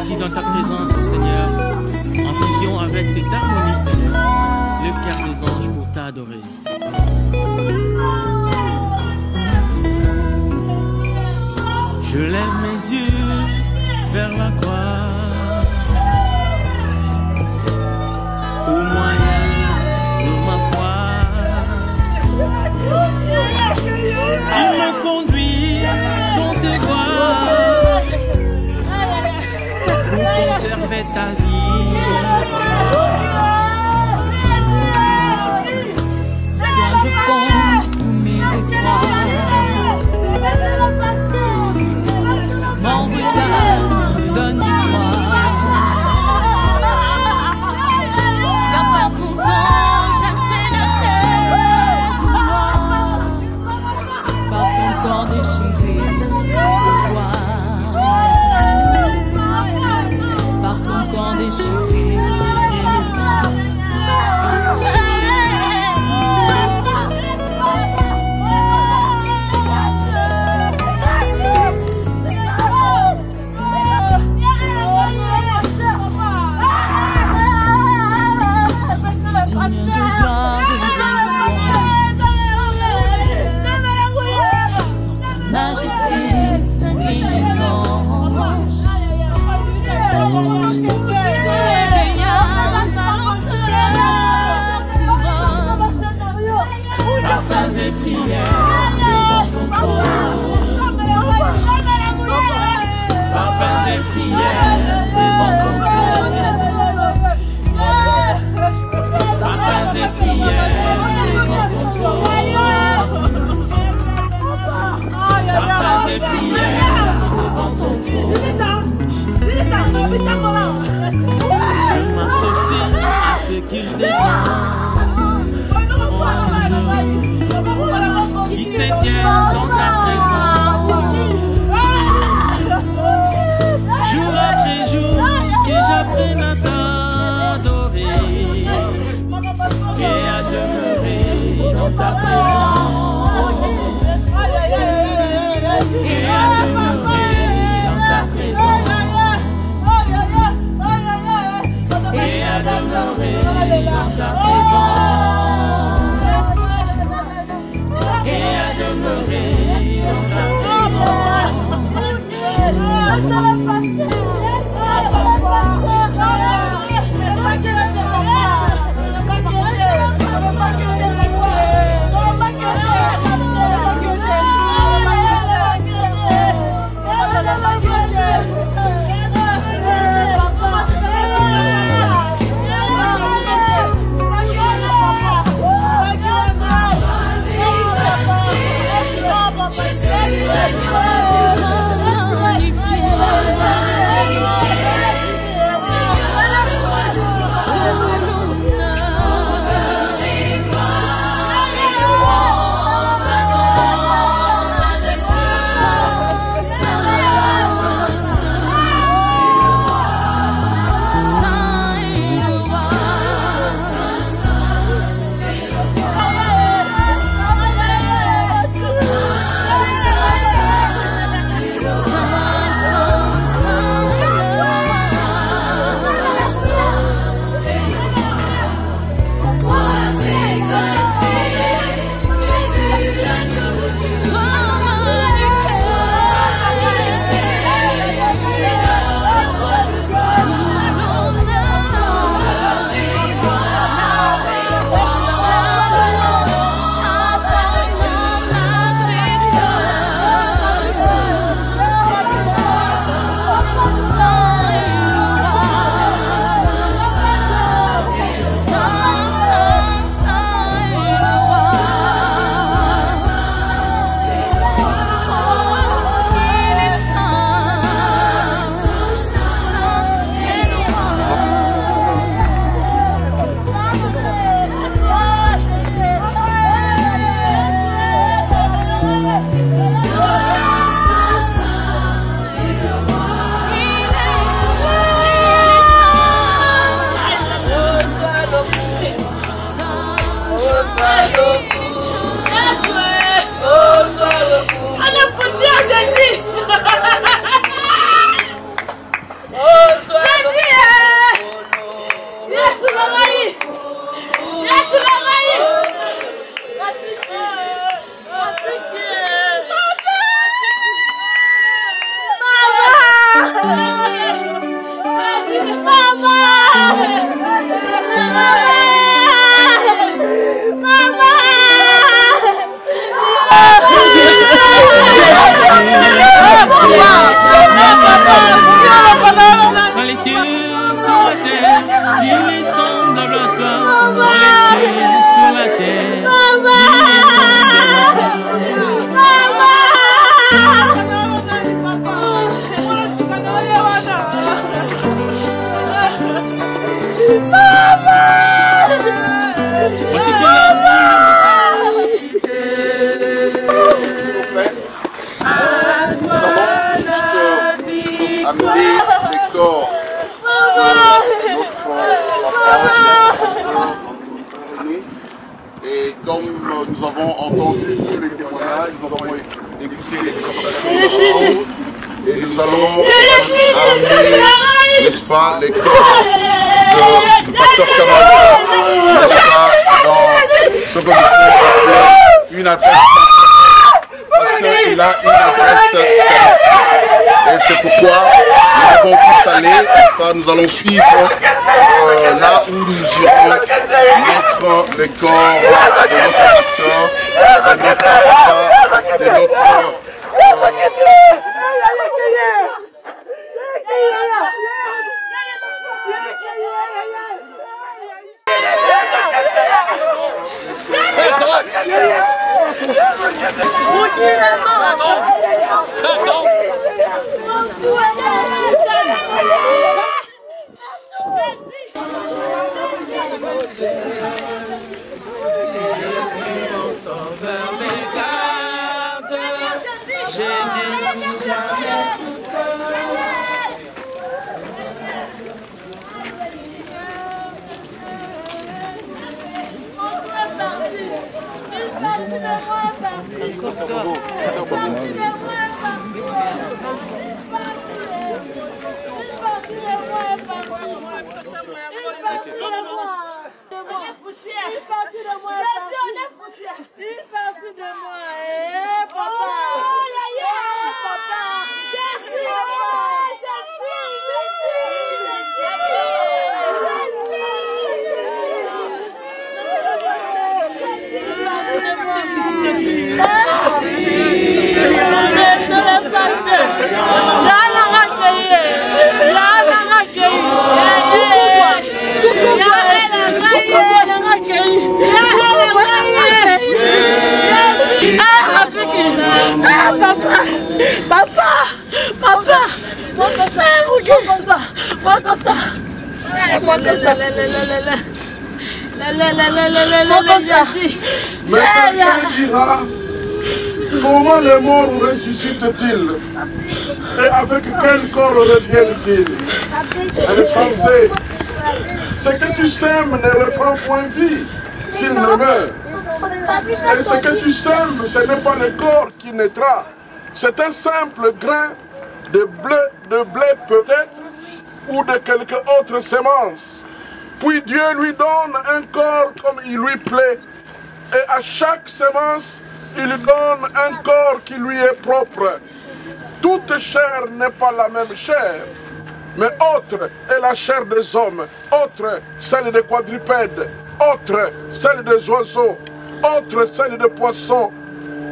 ici dans ta présence, oh Seigneur, en fusion avec cette harmonie céleste, le cœur des anges pour t'adorer. Je lève mes yeux vers la croix, au moyen de ma foi. Il me conduit dans tes voies pour conserver ta vie. Toi je fonde tous mes espoirs. Mon retard me donne victoire. Car par ton sang j'accède à tes couloirs. Par ton corps déchiré je vois. Par ton corps déchiré je m'associe à ce qu'il détient, qui se tient dans ta présence. Jour après jour, que j'apprenne à t'adorer et à demeurer dans ta présence. Et à demeurer dans ta présence. Et à demeurer dans ta présence. Et à demeurer dans ta présence. Dans les cieux, sur la terre, il est semblable à toi. Dans les cieux, sur la terre, il est semblable à toi. Voici ton amour. Nous allons juste amener les corps de notre papa. Et comme nous avons entendu tous les témoignages, nous avons écouté les conversations et nous allons amener, n'est-ce pas, les corps du pasteur Kamala, n'est-ce pas, dans ce que nous faisons une adresse. Parce qu'il a une adresse céleste. Et c'est pourquoi nous devons tous aller, n'est-ce pas, nous allons suivre là où nous irons mettre les corps de notre pasteur, de notre papa, de notre... Mais quelqu'un dira, comment les morts ressuscitent-ils? Et avec quel corps reviennent-ils? Elle est censée. Ce que tu sèmes ne reprend point vie s'il ne meurt. Et ce que tu sèmes, ce n'est pas le corps qui naîtra. C'est un simple grain de blé peut-être, ou de quelque autre semence. Puis Dieu lui donne un corps comme il lui plaît. Et à chaque semence, il donne un corps qui lui est propre. Toute chair n'est pas la même chair. Mais autre est la chair des hommes, autre celle des quadrupèdes, autre celle des oiseaux, autre celle des poissons.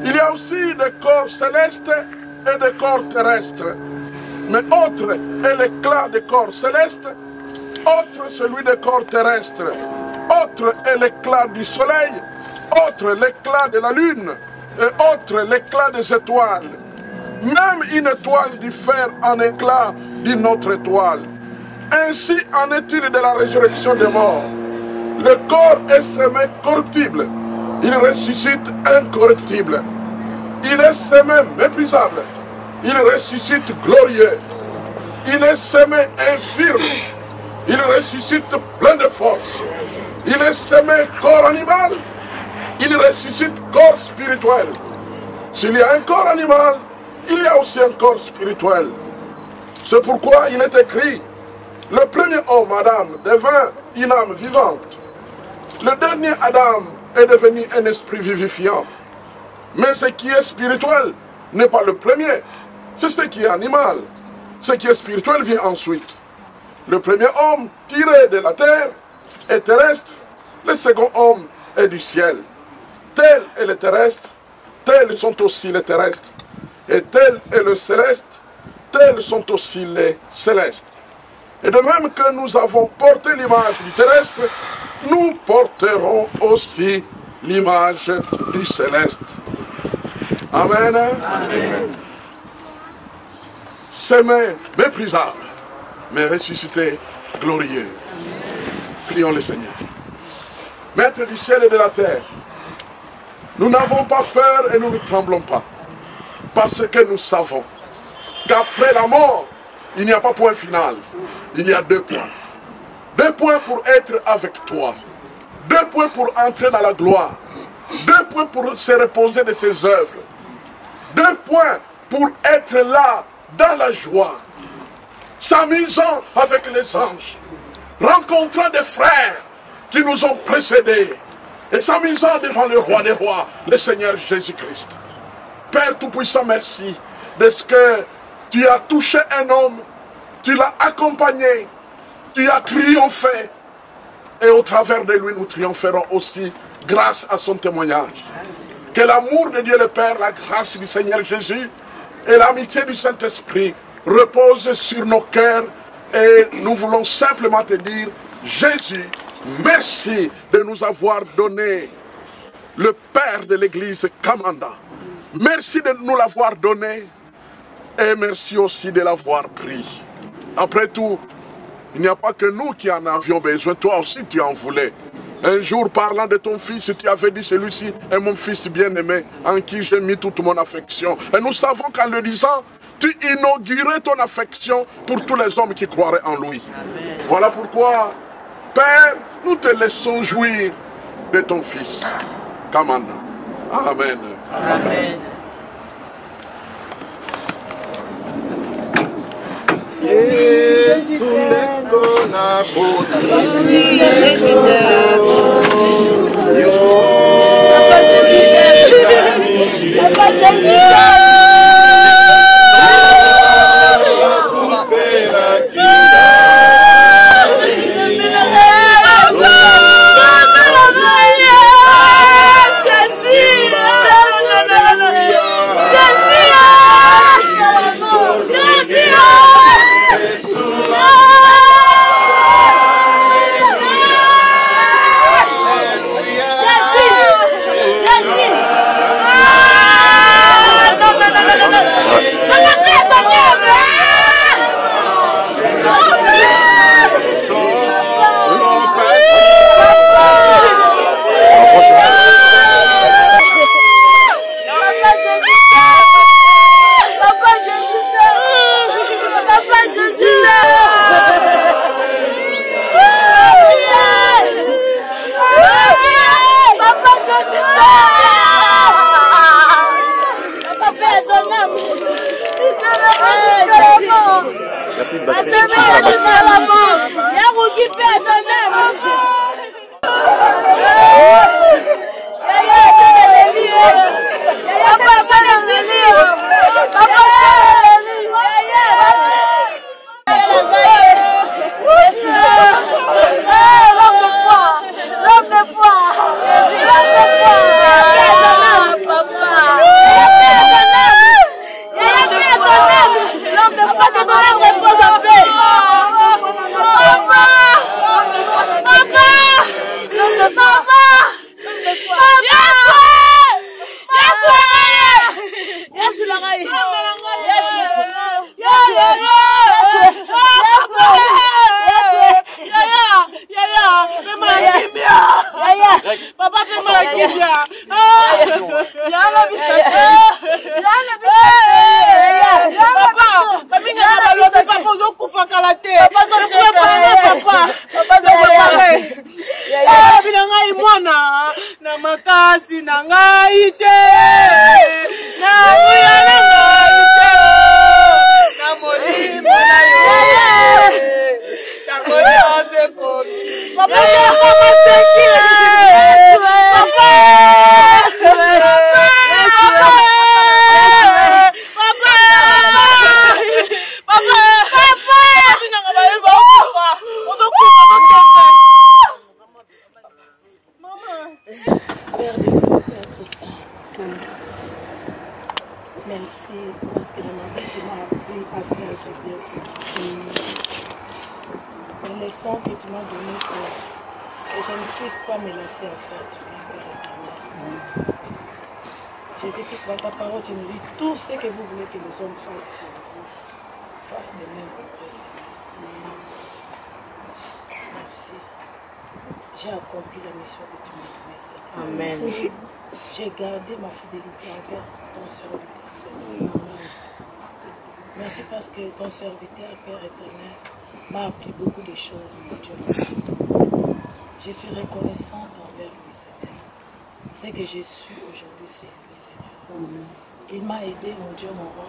Il y a aussi des corps célestes et des corps terrestres. Mais autre est l'éclat des corps célestes, autre celui des corps terrestres, autre est l'éclat du soleil, autre l'éclat de la lune, et autre l'éclat des étoiles. Même une étoile diffère en éclat d'une autre étoile. Ainsi en est-il de la résurrection des morts. Le corps est semé corruptible, il ressuscite incorruptible. Il est semé méprisable, il ressuscite glorieux. Il est semé infirme, il ressuscite plein de force. Il est semé corps animal, il ressuscite corps spirituel. S'il y a un corps animal, il y a aussi un corps spirituel. C'est pourquoi il est écrit, le premier homme, Adam, devint une âme vivante. Le dernier Adam est devenu un esprit vivifiant. Mais ce qui est spirituel n'est pas le premier, c'est ce qui est animal. Ce qui est spirituel vient ensuite. Le premier homme tiré de la terre est terrestre, le second homme est du ciel. Tel est le terrestre, tels sont aussi les terrestres. Et tel est le céleste, tels sont aussi les célestes. Et de même que nous avons porté l'image du terrestre, nous porterons aussi l'image du céleste. Amen. Amen. S'aimer méprisable, mais ressuscité glorieux. Prions le Seigneur. Maître du ciel et de la terre, nous n'avons pas peur et nous ne tremblons pas. Parce que nous savons qu'après la mort, il n'y a pas point final. Il y a 2 points. 2 points pour être avec toi. 2 points pour entrer dans la gloire. 2 points pour se reposer de ses œuvres. 2 points pour être là dans la joie. S'amusant avec les anges. Rencontrant des frères qui nous ont précédés. Et s'amusant devant le roi des rois, le Seigneur Jésus-Christ. Père Tout-Puissant, merci de ce que tu as touché un homme, tu l'as accompagné, tu as triomphé. Et au travers de lui, nous triompherons aussi grâce à son témoignage. Que l'amour de Dieu le Père, la grâce du Seigneur Jésus et l'amitié du Saint-Esprit reposent sur nos cœurs. Et nous voulons simplement te dire, Jésus, merci de nous avoir donné le Père de l'Église Kamanda. Merci de nous l'avoir donné et merci aussi de l'avoir pris. Après tout, il n'y a pas que nous qui en avions besoin, toi aussi tu en voulais. Un jour, parlant de ton fils, tu avais dit, celui-ci est mon fils bien-aimé, en qui j'ai mis toute mon affection. Et nous savons qu'en le disant, tu inaugurais ton affection pour tous les hommes qui croiraient en lui. Amen. Voilà pourquoi, Père, nous te laissons jouir de ton fils. Kamanda. Amen. Amen. Merci parce que dans ma vie, tu m'as appris à faire du bien, Seigneur. Les leçons que tu m'as données, Seigneur, que je ne puisse pas me laisser à faire du bien, Père éternel. Jésus-Christ, dans ta parole, tu nous dis tout ce que vous voulez que les hommes fassent pour vous. Fasse de même pour toi, Seigneur. Merci. J'ai accompli la mission que tu m'as donnée, Seigneur. Amen. J'ai gardé ma fidélité envers ton serviteur, Seigneur. Merci parce que ton serviteur, Père éternel, m'a appris beaucoup de choses, mon Dieu. Je suis reconnaissante envers lui, Seigneur. Ce que j'ai su aujourd'hui, c'est lui, Seigneur. Il m'a aidé, mon Dieu, mon roi,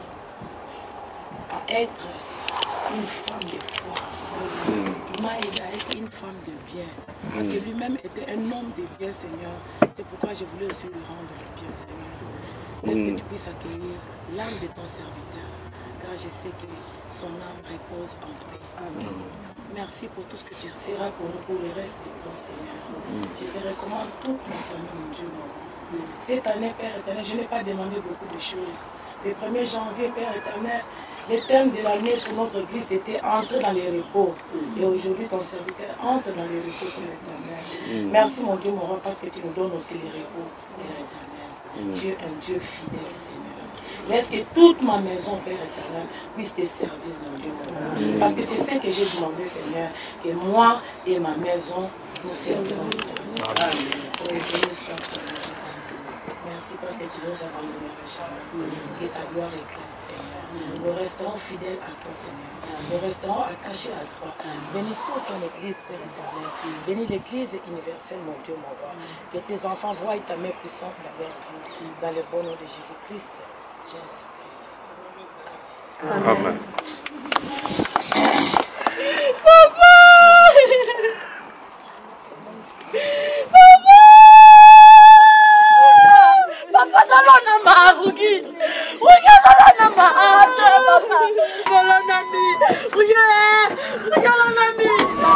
à être une femme de foi. Il m'a aidé à être une femme de bien. Parce que lui-même était un homme de bien, Seigneur. C'est pourquoi je voulais aussi lui rendre le bien, Seigneur. Est-ce que tu puisses accueillir l'âme de ton serviteur, car je sais que son âme repose en paix. Merci pour tout ce que tu seras pour nous pour le reste du temps, Seigneur. Je te recommande toute ma famille, mon Dieu, mon roi. Cette année, Père éternel, je n'ai pas demandé beaucoup de choses. Le 1er janvier, Père éternel, le thème de l'année pour notre église était entrer dans les repos. Et aujourd'hui, ton serviteur entre dans les repos, Père éternel. Merci, mon Dieu, mon roi, parce que tu nous donnes aussi les repos, Père éternel. Tu es un Dieu fidèle, Seigneur. Laisse que toute ma maison, Père éternel, puisse te servir, mon Dieu, mon roi. Parce que c'est ce que j'ai demandé, Seigneur, que moi et ma maison nous servirons, éternel. Merci parce que tu nous abandonneras jamais. Que ta gloire éclate, Seigneur. Nous resterons fidèles à toi, Seigneur. Nous resterons attachés à toi. Bénis toute ton église, Père éternel. Bénis l'église universelle, mon Dieu, mon roi. Que tes enfants voient ta main puissante dans leur vie. Dans le bon nom de Jésus-Christ, j'ai ainsi prié. Amen.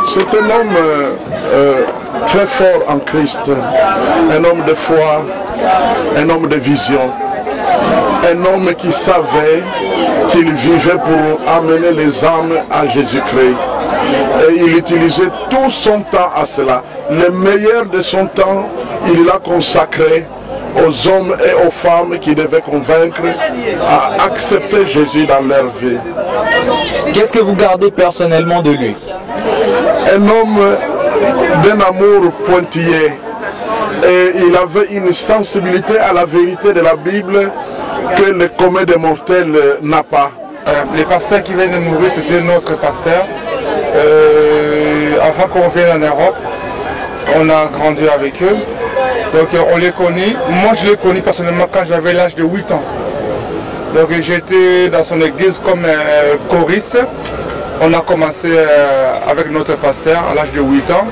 C'est un homme très fort en Christ, un homme de foi, un homme de vision, un homme qui savait qu'il vivait pour amener les âmes à Jésus-Christ. Et il utilisait tout son temps à cela. Le meilleur de son temps, il l'a consacré aux hommes et aux femmes qui devaient convaincre à accepter Jésus dans leur vie. Qu'est-ce que vous gardez personnellement de lui? Un homme d'un amour pointillé. Et il avait une sensibilité à la vérité de la Bible que le commun des mortels n'a pas. Les pasteurs qui viennent de mourir, c'était notre pasteur. Avant qu'on vienne en Europe, on a grandi avec eux. Donc on les connaît. Moi je l'ai connu personnellement quand j'avais l'âge de 8 ans. Donc j'étais dans son église comme choriste. On a commencé avec notre pasteur à l'âge de 8 ans.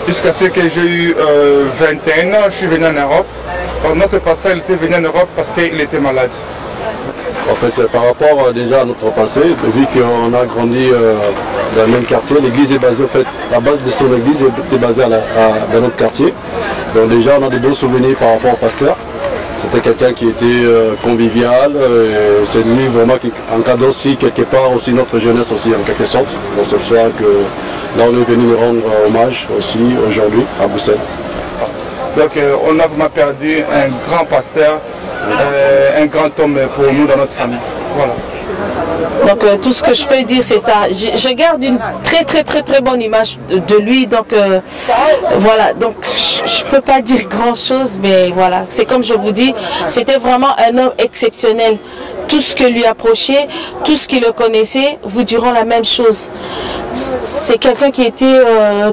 Jusqu'à ce que j'ai eu 21 ans, je suis venu en Europe. Donc notre pasteur il était venu en Europe parce qu'il était malade. En fait, par rapport déjà à notre passé, vu qu'on a grandi dans le même quartier, l'église est basée, en fait, la base de son église était basée dans notre quartier. Donc déjà, on a de bons souvenirs par rapport au pasteur. C'était quelqu'un qui était convivial, c'est lui vraiment qui encadre aussi quelque part aussi notre jeunesse aussi en quelque sorte. Donc c'est pour ça que là on est venu lui rendre hommage aussi aujourd'hui à Bruxelles. Donc on a vraiment perdu un grand pasteur, un grand homme pour nous dans notre famille. Voilà. Donc tout ce que je peux dire c'est ça. Je garde une très bonne image de lui. Donc voilà. Donc je peux pas dire grand chose, mais voilà. C'est comme je vous dis, c'était vraiment un homme exceptionnel. Tout ce que lui approchait, tout ce qui le connaissait, vous diront la même chose. C'est quelqu'un qui était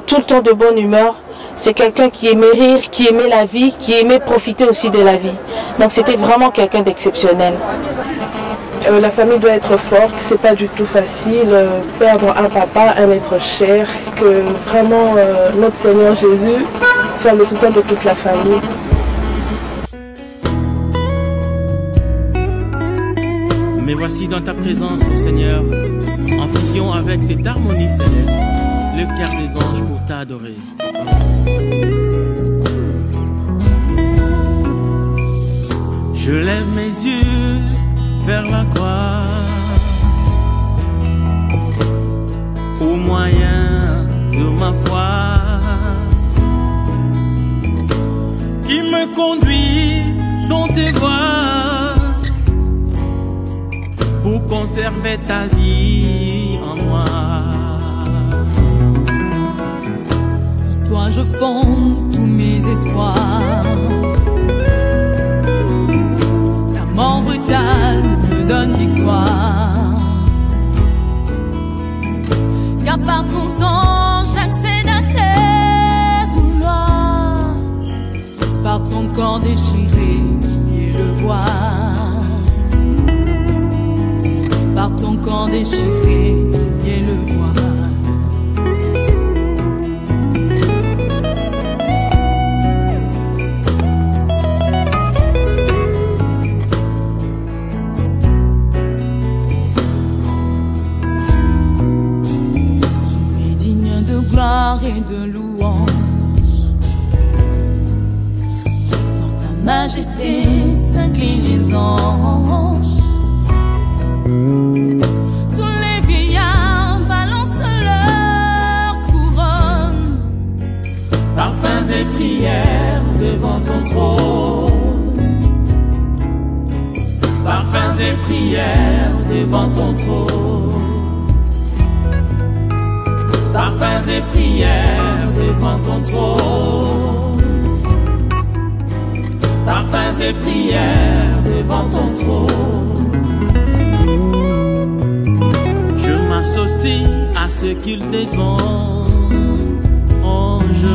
tout le temps de bonne humeur. C'est quelqu'un qui aimait rire, qui aimait la vie, qui aimait profiter aussi de la vie. Donc c'était vraiment quelqu'un d'exceptionnel. La famille doit être forte, c'est pas du tout facile. Perdre un papa, un être cher, que vraiment notre Seigneur Jésus soit le soutien de toute la famille. Mais voici dans ta présence, mon Seigneur, en fusion avec cette harmonie céleste, le cœur des anges pour t'adorer. Je lève mes yeux vers la croix, au moyen de ma foi, qui me conduit dans tes voies, pour conserver ta vie en moi. En toi je fonde tous mes espoirs. Ta mort brutale me donne victoire, car par ton sang j'accède à tes couloirs. Par ton corps déchiré qui est le voile, par ton corps déchiré qui est le voile. Tu es digne de gloire et de louange. Dans ta majesté s'inclinent les anges. Tous les vieillards balancent leur couronne, Parfums et prières devant ton trône, parfums et prières devant ton trône, parfums et prières devant ton trône, parfums et prières devant ton trône. Je m'associe à ce qu'il détend, ange,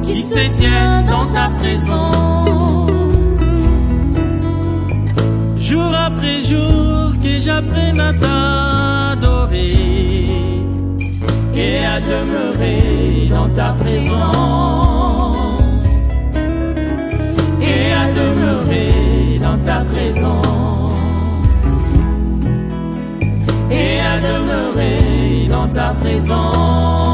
qui se tient dans ta présence. Jour après jour que j'apprenne à t'adorer et à demeurer dans ta présence, et à demeurer dans ta présence, et à demeurer dans ta présence.